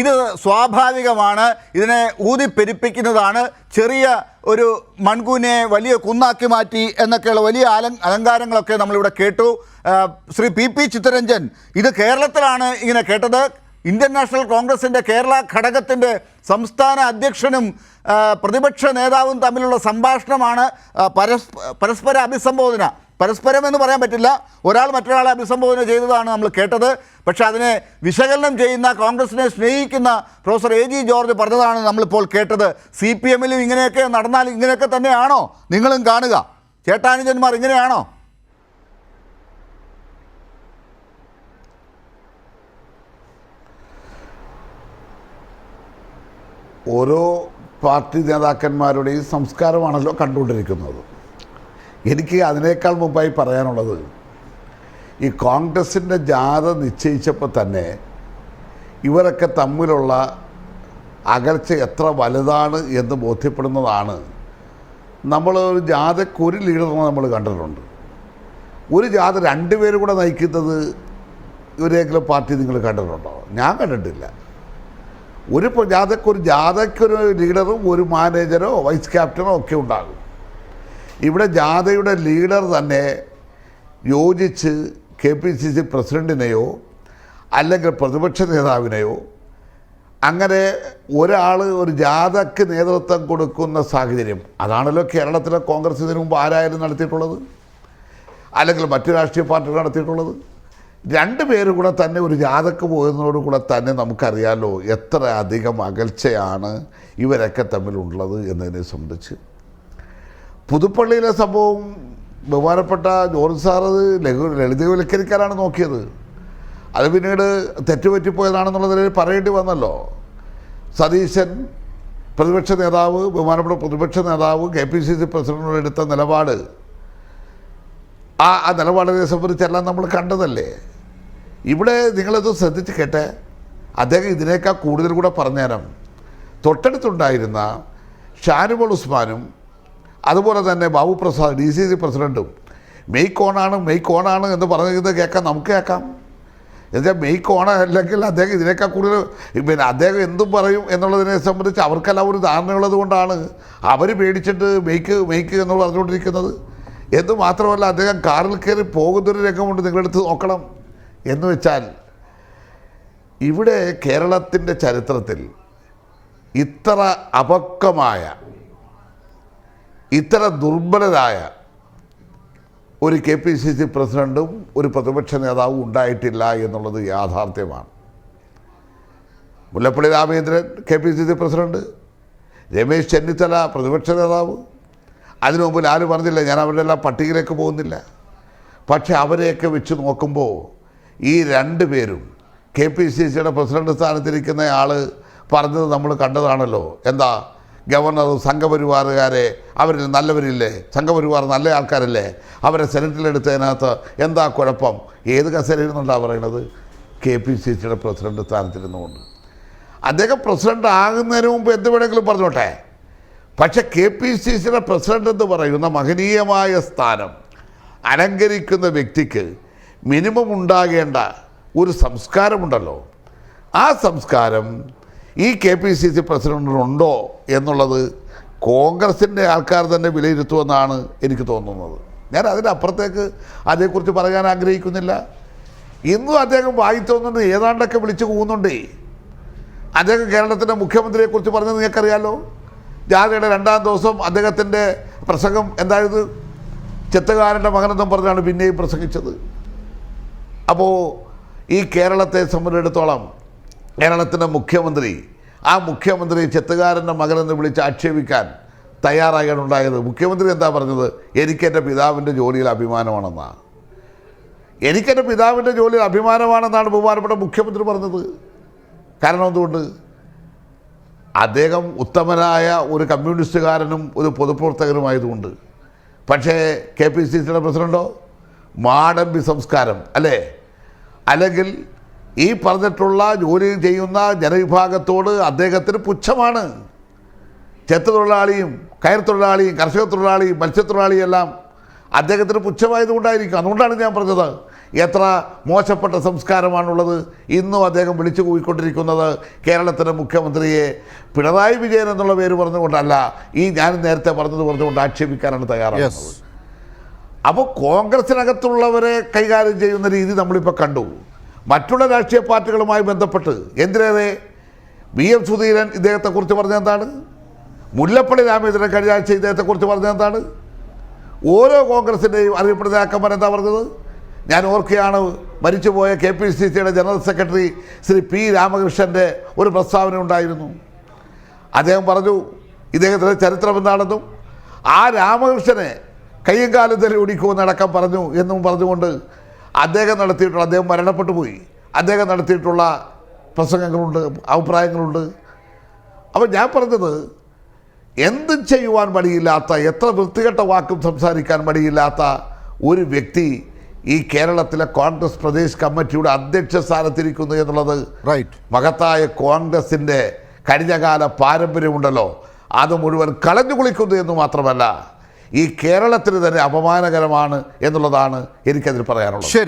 ഇത് സ്വാഭാവികമാണ്, ഇതിനെ ഊതിപ്പെരുപ്പിക്കുന്നതാണ്, ചെറിയ ഒരു മൺകൂനെ വലിയ കുന്നാക്കി മാറ്റി എന്നൊക്കെയുള്ള വലിയ അലങ്കാരങ്ങളൊക്കെ നമ്മളിവിടെ കേട്ടു. ശ്രീ പി ചിത്തരഞ്ജൻ, ഇത് കേരളത്തിലാണ് ഇങ്ങനെ കേട്ടത്. ഇന്ത്യൻ നാഷണൽ കോൺഗ്രസിൻ്റെ കേരള ഘടകത്തിൻ്റെ സംസ്ഥാന അധ്യക്ഷനും പ്രതിപക്ഷ നേതാവും തമ്മിലുള്ള സംഭാഷണമാണ്. പരസ്പര അഭിസംബോധന, പരസ്പരം എന്ന് പറയാൻ പറ്റില്ല, ഒരാൾ മറ്റൊരാളെ അഭിസംബോധന ചെയ്തതാണ് നമ്മൾ കേട്ടത്. പക്ഷേ അതിനെ വിശകലനം ചെയ്യുന്ന, കോൺഗ്രസിനെ സ്നേഹിക്കുന്ന പ്രൊഫസർ എ ജി ജോർജ് പറഞ്ഞതാണ് നമ്മളിപ്പോൾ കേട്ടത്. CPM-ലും ഇങ്ങനെയൊക്കെ നടന്നാൽ ഇങ്ങനെയൊക്കെ തന്നെയാണോ നിങ്ങളും കാണുക? ചേട്ടാനുജന്മാർ ഇങ്ങനെയാണോ? ഓരോ പാർട്ടി നേതാക്കന്മാരുടെയും സംസ്കാരമാണല്ലോ കണ്ടുകൊണ്ടിരിക്കുന്നത്. എനിക്ക് അതിനേക്കാൾ മുമ്പായി പറയാനുള്ളത്, ഈ കോൺഗ്രസിൻ്റെ ജാഥ നിശ്ചയിച്ചപ്പോൾ തന്നെ ഇവരൊക്കെ തമ്മിലുള്ള അകൽച്ച എത്ര വലുതാണ് എന്ന് ബോധ്യപ്പെടുന്നതാണ്. നമ്മൾ ഒരു ജാഥയ്ക്ക് ഒരു ലീഡറിനെ നമ്മൾ കണ്ടിട്ടുണ്ട്. ഒരു ജാഥ രണ്ടുപേരും കൂടെ നയിക്കുന്നത് ഇവരെങ്കിലും പാർട്ടി നിങ്ങൾ കണ്ടിട്ടുണ്ടോ? ഞാൻ കണ്ടിട്ടില്ല. ഒരു ജാഥയ്ക്കൊരു ലീഡറും ഒരു മാനേജരോ വൈസ് ക്യാപ്റ്റനോ ഒക്കെ ഉണ്ടാകും. ഇവിടെ ജാഥയുടെ ലീഡർ തന്നെ യോജിച്ച് KPCC പ്രസിഡൻറ്റിനെയോ അല്ലെങ്കിൽ പ്രതിപക്ഷ നേതാവിനെയോ അങ്ങനെ ഒരാൾ ഒരു ജാഥയ്ക്ക് നേതൃത്വം കൊടുക്കുന്ന സാഹചര്യം, അതാണല്ലോ കേരളത്തിലെ കോൺഗ്രസ് ഇതിനു മുമ്പ് ആരായാലും നടത്തിയിട്ടുള്ളത്, അല്ലെങ്കിൽ മറ്റു രാഷ്ട്രീയ പാർട്ടികൾ നടത്തിയിട്ടുള്ളത്. രണ്ടുപേരും കൂടെ തന്നെ ഒരു ജാഥയ്ക്ക് പോകുന്നതോടുകൂടെ തന്നെ നമുക്കറിയാമല്ലോ എത്ര അധികം അകൽച്ചയാണ് ഇവരൊക്കെ തമ്മിലുള്ളത് എന്നതിനെ സംബന്ധിച്ച്. പുതുപ്പള്ളിയിലെ സംഭവം ബഹുമാനപ്പെട്ട ജോർജ് സാർ അത് ലളിതവൽക്കരിക്കാനാണ് നോക്കിയത്. അത് പിന്നീട് തെറ്റുപറ്റിപ്പോയതാണെന്നുള്ള നിലയിൽ പറയേണ്ടി വന്നല്ലോ. സതീശൻ പ്രതിപക്ഷ നേതാവ്, ബഹുമാനപ്പെട്ട പ്രതിപക്ഷ നേതാവ് KPCC പ്രസിഡന്റിനോട് എടുത്ത നിലപാട്, ആ നിലപാടിനെ സംബന്ധിച്ചെല്ലാം നമ്മൾ കണ്ടതല്ലേ. ഇവിടെ നിങ്ങളത് ശ്രദ്ധിച്ച് കേട്ടെ. അദ്ദേഹം ഇതിനേക്കാൾ കൂടുതൽ കൂടെ പറഞ്ഞുതരാം. തൊട്ടടുത്തുണ്ടായിരുന്ന ഷാനിമോൾ ഉസ്മാനും അതുപോലെ തന്നെ ബാബു പ്രസാദ് DCC പ്രസിഡൻറ്റും മെയ്ക്ക് ഓണാണ് എന്ന് പറഞ്ഞത് കേൾക്കാം, നമുക്ക് കേൾക്കാം. എന്നുവെച്ചാൽ മെയ്ക്ക് ഓൺ അല്ലെങ്കിൽ അദ്ദേഹം ഇതിനേക്കാൾ കൂടുതൽ പിന്നെ അദ്ദേഹം എന്തും പറയും എന്നുള്ളതിനെ സംബന്ധിച്ച് അവർക്കെല്ലാം ഒരു ധാരണയുള്ളത് കൊണ്ടാണ് അവർ പേടിച്ചിട്ട് മെയ്ക്ക് എന്ന് പറഞ്ഞുകൊണ്ടിരിക്കുന്നത്. എന്ന് മാത്രമല്ല, അദ്ദേഹം കാറിൽ കയറി പോകുന്നൊരു രംഗമുണ്ട്, നിങ്ങളെടുത്ത് നോക്കണം. എന്ന് വെച്ചാൽ ഇവിടെ കേരളത്തിൻ്റെ ചരിത്രത്തിൽ ഇത്ര അപക്വമായ, ഇത്ര ദുർബലരായ ഒരു KPCC പ്രസിഡൻറ്റും ഒരു പ്രതിപക്ഷ നേതാവും ഉണ്ടായിട്ടില്ല എന്നുള്ളത് യാഥാർത്ഥ്യമാണ്. മുല്ലപ്പള്ളി രാമചന്ദ്രൻ KPCC പ്രസിഡൻറ്റ്, രമേശ് ചെന്നിത്തല പ്രതിപക്ഷ നേതാവ്. അതിനു മുമ്പ് ലാലു പറഞ്ഞില്ല, ഞാൻ അവരുടെ എല്ലാം പട്ടികയിലേക്ക് പോകുന്നില്ല. പക്ഷെ അവരെയൊക്കെ വെച്ച് നോക്കുമ്പോൾ ഈ രണ്ടുപേരും KPCCയുടെ പ്രസിഡന്റ് സ്ഥാനത്തിരിക്കുന്ന ആൾ പറഞ്ഞത് നമ്മൾ കണ്ടതാണല്ലോ. എന്താ, ഗവർണർ സംഘപരിവാറുകാരെ അവരിൽ നല്ലവരില്ലേ, സംഘപരിവാർ നല്ല ആൾക്കാരല്ലേ, അവരെ സെനറ്റിലെടുത്തതിനകത്ത് എന്താ കുഴപ്പം? ഏത് കസേരയിരുന്നുണ്ടാണ് പറയണത്? KPCCയുടെ പ്രസിഡന്റ് സ്ഥാനത്തിരുന്നുകൊണ്ട്. അദ്ദേഹം പ്രസിഡന്റ് ആകുന്നതിന് മുമ്പ് എന്ത് വേണമെങ്കിലും പറഞ്ഞോട്ടെ. പക്ഷെ KPCCയുടെ പ്രസിഡന്റ് എന്ന് പറയുന്ന മഹനീയമായ സ്ഥാനം അലങ്കരിക്കുന്ന വ്യക്തിക്ക് മിനിമം ഉണ്ടാകേണ്ട ഒരു സംസ്കാരമുണ്ടല്ലോ. ആ സംസ്കാരം ഈ KPCC പ്രസിഡന്റിനുണ്ടോ എന്നുള്ളത് കോൺഗ്രസിൻ്റെ ആൾക്കാർ തന്നെ വിലയിരുത്തുമെന്നാണ് എനിക്ക് തോന്നുന്നത്. ഞാൻ അതിനപ്പുറത്തേക്ക് അതേക്കുറിച്ച് പറയാൻ ആഗ്രഹിക്കുന്നില്ല. ഇന്നും അദ്ദേഹം വായി തോന്നുന്നത് ഏതാണ്ടൊക്കെ വിളിച്ചു പോകുന്നുണ്ടേ. അദ്ദേഹം കേരളത്തിൻ്റെ മുഖ്യമന്ത്രിയെക്കുറിച്ച് പറഞ്ഞത് നിങ്ങൾക്കറിയാലോ. ജാഥയുടെ 2-ാം ദിവസം അദ്ദേഹത്തിൻ്റെ പ്രസംഗം എന്തായത്? ചെത്തുകാരൻ്റെ മകനെന്നും പറഞ്ഞാണ് പിന്നെയും പ്രസംഗിച്ചത്. അപ്പോൾ ഈ കേരളത്തെ സംബന്ധിച്ചിടത്തോളം കേരളത്തിൻ്റെ മുഖ്യമന്ത്രി, ആ മുഖ്യമന്ത്രി ചെത്തുകാരൻ്റെ മകനെന്ന് വിളിച്ച് ആക്ഷേപിക്കാൻ തയ്യാറായാണ് ഉണ്ടായത്. മുഖ്യമന്ത്രി എന്താ പറഞ്ഞത്? എനിക്കെൻ്റെ പിതാവിൻ്റെ ജോലിയിൽ അഭിമാനമാണെന്നാണ്. എനിക്കെൻ്റെ പിതാവിൻ്റെ ജോലിയിൽ അഭിമാനമാണെന്നാണ് ബഹുമാനപ്പെട്ട മുഖ്യമന്ത്രി പറഞ്ഞത്. കാരണം എന്തുകൊണ്ട്? അദ്ദേഹം ഉത്തമനായ ഒരു കമ്മ്യൂണിസ്റ്റുകാരനും ഒരു പൊതുപ്രവർത്തകനുമായതുകൊണ്ട്. പക്ഷേ KPCCയുടെ പ്രസിഡന്റോ മാടമ്പി സംസ്കാരം അല്ലേ, അല്ലെങ്കിൽ ഈ പറഞ്ഞിട്ടുള്ള ജോലി ചെയ്യുന്ന ജനവിഭാഗത്തോട് അദ്ദേഹത്തിന് പുച്ഛമാണ്. ചെത്ത് തൊഴിലാളിയും കയർ തൊഴിലാളിയും കർഷക തൊഴിലാളിയും മത്സ്യത്തൊഴിലാളിയും എല്ലാം അദ്ദേഹത്തിന് പുച്ഛമായതുകൊണ്ടായിരിക്കും. അതുകൊണ്ടാണ് ഞാൻ പറഞ്ഞത് എത്ര മോശപ്പെട്ട സംസ്കാരമാണുള്ളത്. ഇന്നും അദ്ദേഹം വിളിച്ചു കൂവിക്കൊണ്ടിരിക്കുന്നത് കേരളത്തിൻ്റെ മുഖ്യമന്ത്രിയെ പിണറായി വിജയൻ എന്നുള്ള പേര് പറഞ്ഞുകൊണ്ടല്ല, ഈ ഞാൻ നേരത്തെ പറഞ്ഞുകൊണ്ട് ആക്ഷേപിക്കാനാണ് തയ്യാറാകുന്നത്. അപ്പോൾ കോൺഗ്രസിനകത്തുള്ളവരെ കൈകാര്യം ചെയ്യുന്ന രീതി നമ്മളിപ്പോൾ കണ്ടു. മറ്റുള്ള രാഷ്ട്രീയ പാർട്ടികളുമായി ബന്ധപ്പെട്ട് എന്തിനേറെ VM സുധീരൻ ഇദ്ദേഹത്തെക്കുറിച്ച് പറഞ്ഞെന്താണ്, മുല്ലപ്പള്ളി രാമചന്ദ്രൻ കഴിഞ്ഞ ആഴ്ച ഇദ്ദേഹത്തെക്കുറിച്ച് പറഞ്ഞെന്താണ്, ഓരോ കോൺഗ്രസിൻ്റെയും അറിയപ്പെടുന്ന നേതാക്കന്മാർ എന്താ പറഞ്ഞത്? ഞാൻ ഓർക്കുകയാണ്, മരിച്ചുപോയ KPCCയുടെ ജനറൽ സെക്രട്ടറി ശ്രീ P. രാമകൃഷ്ണൻ്റെ ഒരു പ്രസ്താവന ഉണ്ടായിരുന്നു. അദ്ദേഹം പറഞ്ഞു ഇദ്ദേഹത്തിൻ്റെ ചരിത്രം എന്താണെന്നും ആ രാമകൃഷ്ണനെ കയ്യും കാലും തല്ലി ഓടിക്കുമെന്നടക്കം പറഞ്ഞു എന്നും പറഞ്ഞുകൊണ്ട് അദ്ദേഹം മരണപ്പെട്ടു പോയി. അദ്ദേഹം നടത്തിയിട്ടുള്ള പ്രസംഗങ്ങളുണ്ട്, അഭിപ്രായങ്ങളുണ്ട്. അപ്പോൾ ഞാൻ പറഞ്ഞത്, എന്തും ചെയ്യുവാൻ മടിയില്ലാത്ത, എത്ര വൃത്തികെട്ട വാക്കും സംസാരിക്കാൻ മടിയില്ലാത്ത ഒരു വ്യക്തി ഈ കേരളത്തിലെ കോൺഗ്രസ് പ്രദേശ് കമ്മിറ്റിയുടെ അധ്യക്ഷ സ്ഥാനത്തിരിക്കുന്നു എന്നുള്ളത് മഹത്തായ കോൺഗ്രസിൻ്റെ കഴിഞ്ഞകാല പാരമ്പര്യമുണ്ടല്ലോ, അത് മുഴുവൻ കളഞ്ഞു കുളിക്കുന്നു എന്ന് മാത്രമല്ല ഈ കേരളത്തിന് തന്നെ അപമാനകരമാണ് എന്നുള്ളതാണ് എനിക്കതിൽ പറയാനുള്ളത്. ശരി.